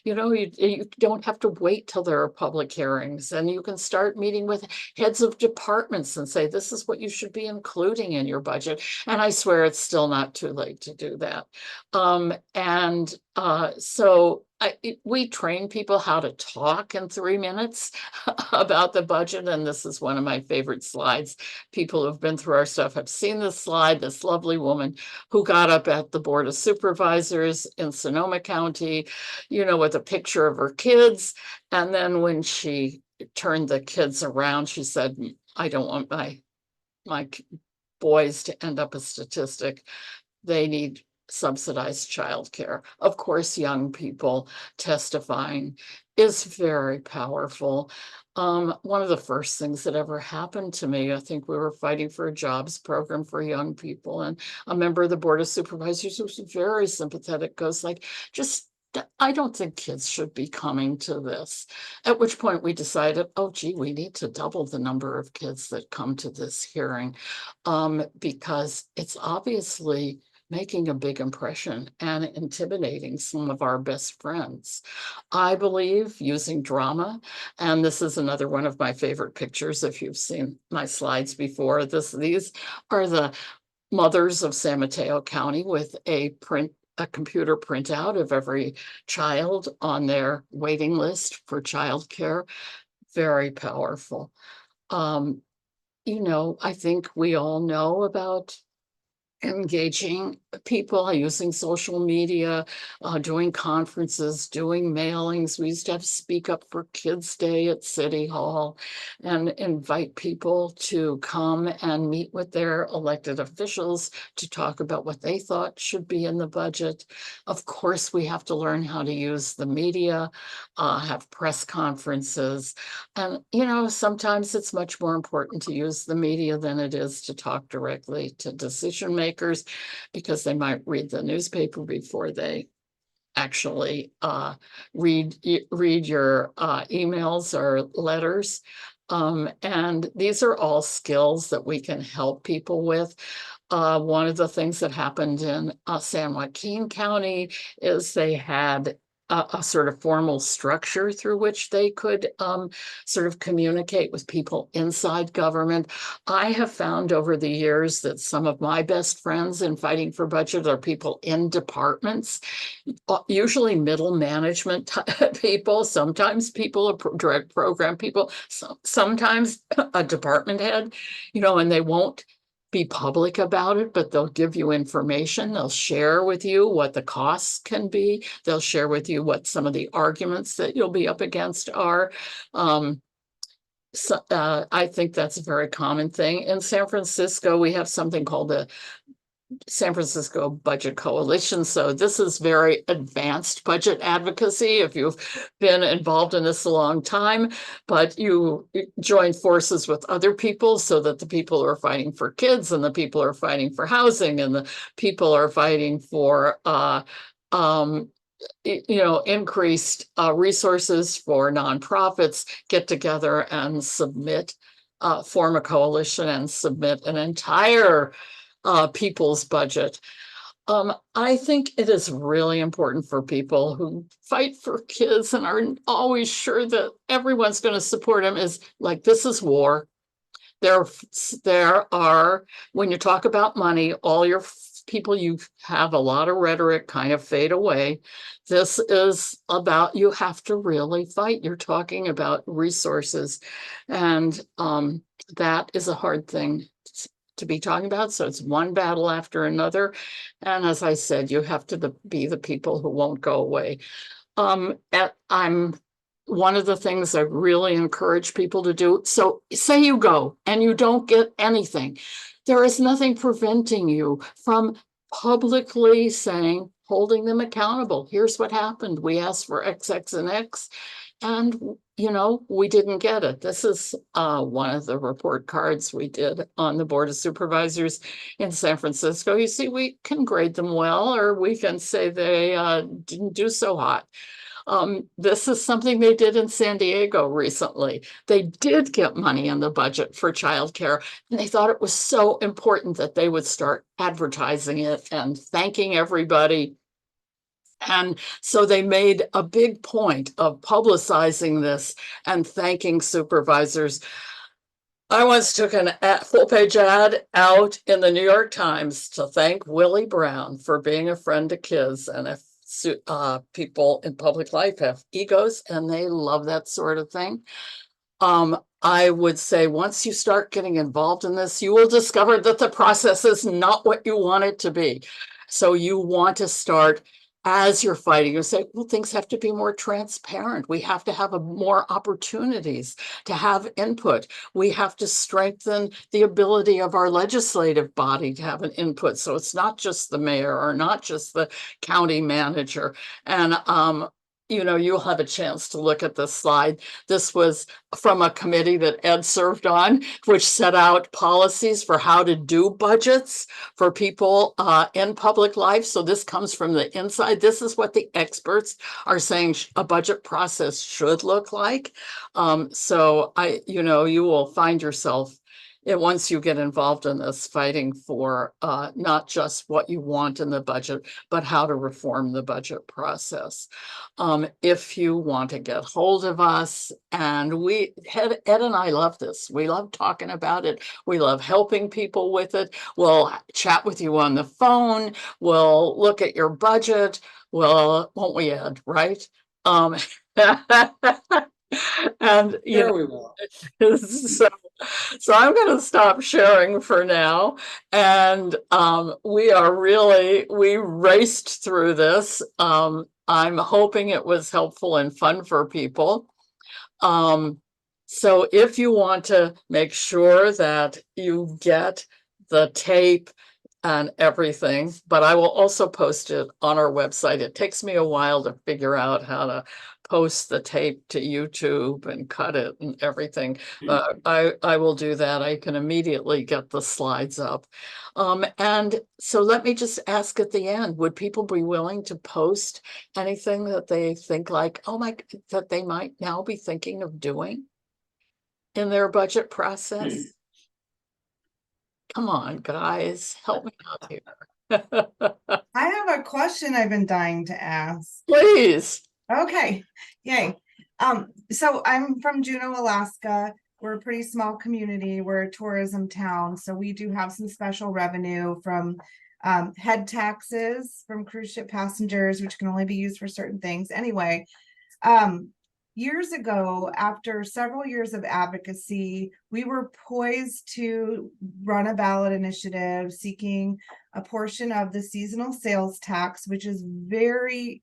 you don't have to wait till there are public hearings, and you can start meeting with heads of departments and say, this is what you should be including in your budget. And I swear it's still not too late to do that. So we train people how to talk in 3 minutes about the budget. And this is one of my favorite slides. People who've been through our stuff have seen this slide, this lovely woman who got up at the Board of Supervisors in Sonoma County, with a picture of her kids. And then when she turned the kids around, she said, I don't want my boys to end up a statistic. They need subsidized childcare. Of course, young people testifying is very powerful. One of the first things that ever happened to me, I think we were fighting for a jobs program for young people, and a member of the Board of Supervisors who was very sympathetic goes like, I don't think kids should be coming to this. At which point we decided, oh, gee, we need to double the number of kids that come to this hearing, because it's obviously making a big impression and intimidating some of our best friends. I believe using drama, and this is another one of my favorite pictures. If you've seen my slides before, these are the mothers of San Mateo County with a computer printout of every child on their waiting list for childcare. Very powerful. I think we all know about engaging people using social media, doing conferences, doing mailings. We used to have Speak Up for Kids Day at City Hall and invite people to come and meet with their elected officials to talk about what they thought should be in the budget. Of course, we have to learn how to use the media, have press conferences. And, sometimes it's much more important to use the media than it is to talk directly to decision makers, because they might read the newspaper before they actually read your emails or letters. And these are all skills that we can help people with. One of the things that happened in San Joaquin County is they had a sort of formal structure through which they could sort of communicate with people inside government. I have found over the years that some of my best friends in fighting for budget are people in departments, usually middle management people, sometimes people, direct program people, sometimes a department head, and they won't be public about it, but they'll give you information. They'll share with you what the costs can be. They'll share with you what some of the arguments that you'll be up against are. I think that's a very common thing. In San Francisco, we have something called the San Francisco Budget Coalition. So this is very advanced budget advocacy if you've been involved in this a long time, but you join forces with other people so that the people who are fighting for kids and the people who are fighting for housing and the people who are fighting for increased resources for nonprofits get together and form a coalition and submit an entire people's budget. I think it is really important for people who fight for kids and are always sure that everyone's going to support them is like, this is war. There are, when you talk about money, all your people, you have a lot of rhetoric kind of fade away. This is about, you have to really fight. You're talking about resources, and that is a hard thing to be talking about. So it's one battle after another. And as I said, you have to be the people who won't go away. I'm one of the things I really encourage people to do. So say you go and you don't get anything. There is nothing preventing you from publicly saying, holding them accountable. Here's what happened. We asked for X, X, and X, and we didn't get it. This is one of the report cards we did on the Board of Supervisors in San Francisco. You see, we can grade them well, or we can say they didn't do so hot. This is something they did in San Diego recently. They did get money in the budget for childcare, and they thought it was so important that they would start advertising it and thanking everybody. And so they made a big point of publicizing this and thanking supervisors. I once took a full-page ad out in the New York Times to thank Willie Brown for being a friend to kids. And if people in public life have egos and they love that sort of thing, I would say once you start getting involved in this, you will discover that the process is not what you want it to be. So you want to start as you're fighting, you say, well, things have to be more transparent. We have to have more opportunities to have input. We have to strengthen the ability of our legislative body to have an input. So it's not just the mayor or not just the county manager. And you'll have a chance to look at this slide. This was from a committee that Ed served on, which set out policies for how to do budgets for people in public life. So this comes from the inside. This is what the experts are saying a budget process should look like. So you will find yourself once you get involved in this, fighting for not just what you want in the budget, but how to reform the budget process. If you want to get hold of us, and Ed and I love this. We love talking about it. We love helping people with it. We'll chat with you on the phone. We'll look at your budget. Well, won't we, Ed? Right? And Sure, we will. So I'm going to stop sharing for now. And we raced through this. I'm hoping it was helpful and fun for people. So if you want to make sure that you get the tape and everything, but I will also post it on our website. It takes me a while to figure out how to post the tape to YouTube and cut it and everything. I will do that. I can immediately get the slides up. And so let me just ask at the end, would people be willing to post anything that they think like, that they might now be thinking of doing in their budget process? Come on, guys, help me out here. I have a question I've been dying to ask. Please. Okay, yay. So I'm from Juneau, Alaska. We're a pretty small community. We're a tourism town. So we do have some special revenue from head taxes from cruise ship passengers, which can only be used for certain things. Anyway, years ago, after several years of advocacy, we were poised to run a ballot initiative seeking a portion of the seasonal sales tax, which is very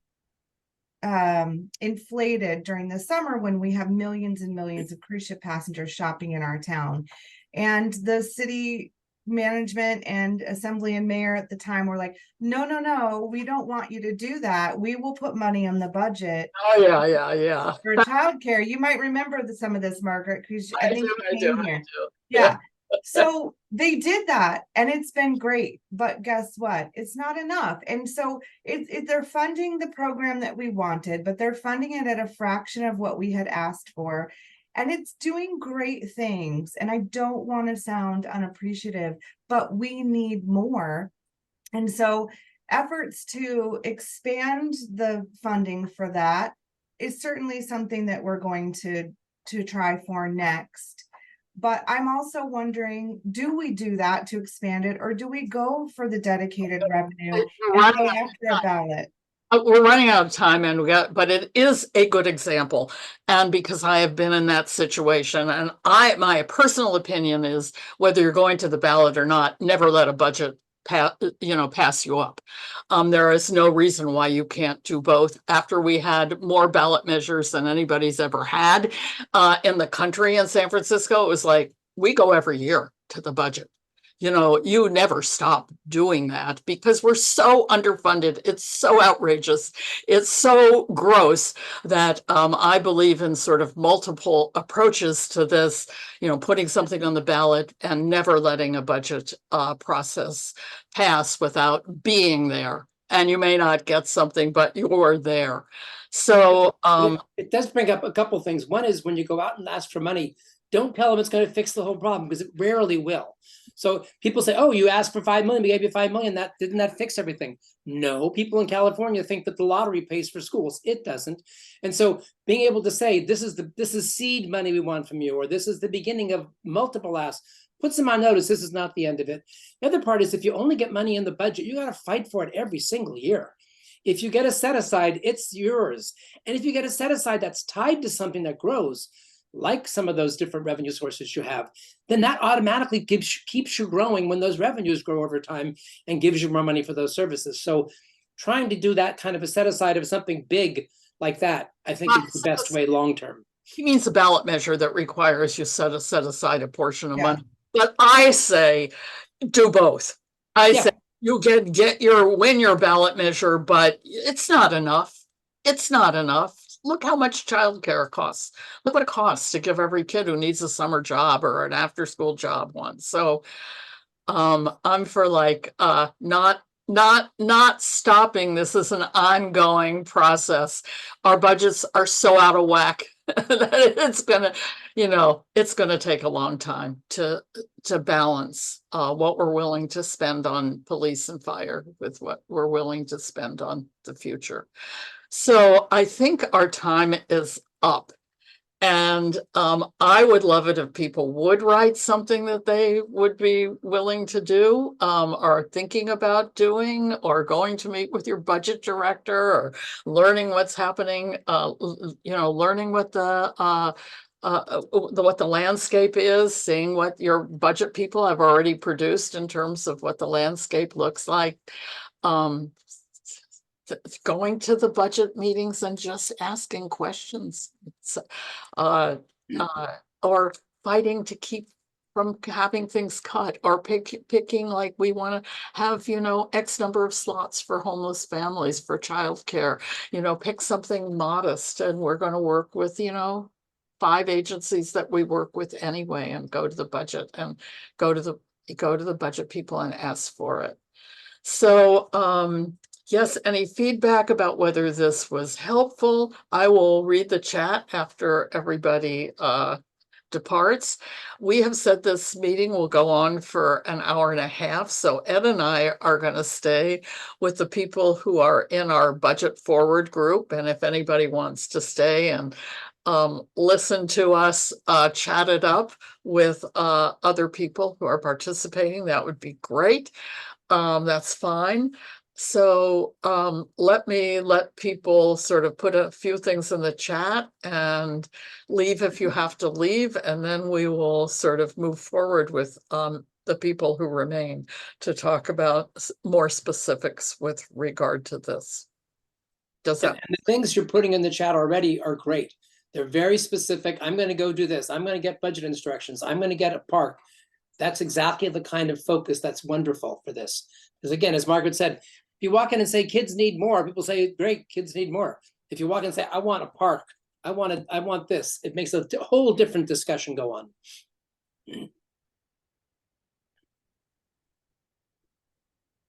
inflated during the summer when we have millions and millions of cruise ship passengers shopping in our town. And the city management and assembly and mayor at the time were like, no, we don't want you to do that. We will put money on the budget Oh, yeah. for childcare. You might remember some of this, Margaret, because I think you I do. came here. Yeah. So they did that and it's been great, but guess what? It's not enough. And so they're funding the program that we wanted, but they're funding it at a fraction of what we had asked for. And it's doing great things. And I don't want to sound unappreciative, but we need more. And so efforts to expand the funding for that is certainly something that we're going to try for next. But I'm also wondering, do we do that to expand it, or do we go for the dedicated revenue and go after a ballot? We're running out of time, and but it is a good example. And because I have been in that situation, and my personal opinion is, whether you're going to the ballot or not, never let a budget pass you up. There is no reason why you can't do both. After we had more ballot measures than anybody's ever had in the country in San Francisco, it was like, we go every year to the budget. You never stop doing that because we're so underfunded. It's so outrageous. It's so gross that I believe in sort of multiple approaches to this, putting something on the ballot and never letting a budget process pass without being there. And you may not get something, but you're there. So it does bring up a couple things. One is, when you go out and ask for money, don't tell them it's going to fix the whole problem, because it rarely will. So people say, oh, you asked for 5 million, we gave you 5 million. Didn't that fix everything? No, people in California think that the lottery pays for schools. It doesn't. And so being able to say, this is seed money we want from you, or this is the beginning of multiple asks, puts them on notice. This is not the end of it. The other part is, if you only get money in the budget, you got to fight for it every single year. If you get a set aside, it's yours. And if you get a set aside that's tied to something that grows, like some of those different revenue sources you have, then that automatically keeps you growing when those revenues grow over time and gives you more money for those services. So trying to do that kind of a set aside of something big like that, I think is the best way long term. He means a ballot measure that requires you set aside a portion of money. But I say do both. I say you win your ballot measure, but it's not enough. It's not enough. Look how much childcare costs. Look what it costs to give every kid who needs a summer job or an after-school job one. So I'm for not stopping. This is an ongoing process. Our budgets are so out of whack that it's gonna take a long time to balance what we're willing to spend on police and fire with what we're willing to spend on the future. So I think our time is up. And I would love it if people would write something that they would be willing to do, or thinking about doing, or going to meet with your budget director, or learning what's happening, learning what the landscape is, seeing what your budget people have already produced in terms of what the landscape looks like. Going to the budget meetings and just asking questions, or fighting to keep from having things cut, or picking, like, we want to have, X number of slots for homeless families for childcare, pick something modest, and we're going to work with, 5 agencies that we work with anyway, and go to the budget and go to the budget people and ask for it. So, yes, any feedback about whether this was helpful? I will read the chat after everybody departs. We have said this meeting will go on for an hour and a half, so Ed and I are going to stay with the people who are in our budget forward group, and if anybody wants to stay and listen to us chat it up with other people who are participating, that would be great. That's fine. So let people sort of put a few things in the chat and leave if you have to leave, and then we will sort of move forward with the people who remain to talk about more specifics with regard to this. Does that? And the things you're putting in the chat already are great. They're very specific. I'm going to go do this. I'm going to get budget instructions. I'm going to get a park. That's exactly the kind of focus that's wonderful for this. Because again, as Margaret said, if you walk in and say kids need more, people say, great, kids need more. If you walk in and say, I want a park, I want this, it makes a whole different discussion go on.